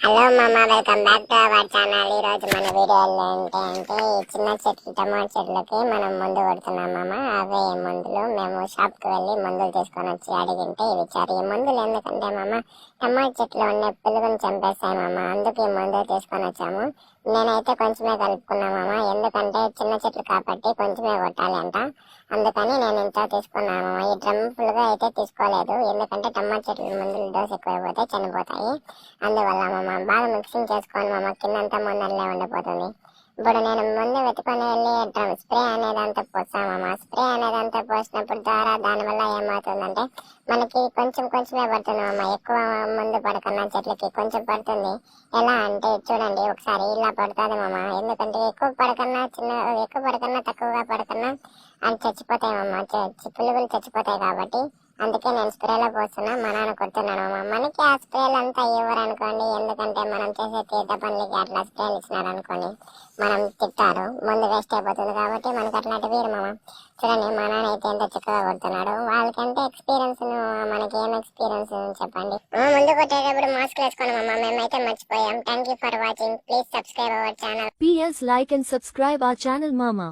Hello మామ, welcome back to our channel. ఈ రోజు మన వీడియోలో ఏంటంటే చిన్న చెట్లు టమాటా చెట్లకి మనం మందు కొడుతున్నాం మామ. అవే మందులు మేము షాప్ కి వెళ్ళి మందులు తీసుకొని వచ్చి అడిగింటే ఇవి ఇచ్చారు. ఈ మందులు ఎందుకంటే మామ టమాటా చెట్లు ఉన్న పురుగుని చంపేస్తాయి మామ, అందుకే ఈ మందులు తీసుకొని వచ్చాము. నేనైతే కొంచెమే కలుపుకున్నా మామ, ఎందుకంటే చిన్న చెట్లు కాబట్టి కొంచెమే కొట్టాలి అంట. అందుకని నేను ఇంత తీసుకున్నాను మామ. ఈ డ్రమ్ ఫుల్ గా అయితే తీసుకోలేదు, ఎందుకంటే టమాటా చెట్లు మందులు డోస్ ఎక్కువైపోతే చనిపోతాయి. అందువల్ల మామ బాగా మిక్సింగ్ చేసుకొని మామ కిందంతా ముందరలే ఉండిపోతుంది. ఇప్పుడు నేను ముందు వెతుకొని వెళ్ళి స్ప్రే అనేదంతా పోస్తామమ్మా. స్ప్రే అనేదంతా పోసినప్పుడు ద్వారా దానివల్ల ఏమవుతుందంటే మనకి కొంచెం కొంచెమే పడుతుంది అమ్మ. ఎక్కువ ముందు పడకన్నా చెట్లకి కొంచెం పడుతుంది. ఎలా అంటే చూడండి ఒకసారి ఇలా పడుతుంది మామ. ఎందుకంటే ఎక్కువ పడకన్నా తక్కువగా పడకన్నా అవి చచ్చిపోతాయమ్మా. పురుగులు చచ్చిపోతాయి కాబట్టి అందుకే నేను స్ప్రేలో పోస్తున్నా, మా నాన్న కొడుతున్నాను అమ్మ. మనకి ఆ స్ప్రేలు అంతా ఇవ్వరు అనుకోండి, ఎందుకంటే మనం చేసే తీర్థ పనులకి అట్లా స్ప్రేలు ఇచ్చినారు అనుకోండి మనం తిట్టారు, ముందు వేస్ట్ అయిపోతుంది కాబట్టి మనకి అట్లాంటి వీరు మామ. చూడండి మా నాన్న అయితే ఎంత చక్కగా కొడుతున్నాడు. వాళ్ళకి ఎంత ఎక్స్పీరియన్స్, మనకి ఏం ఎక్స్పీరియన్స్ చెప్పండి. ముందు కొట్టేటప్పుడు మాస్క్ వేసుకోండి మామ, మేమైతే మర్చిపోయాం. Thank you for watching. Please subscribe our channel. PS like and subscribe our channel mama.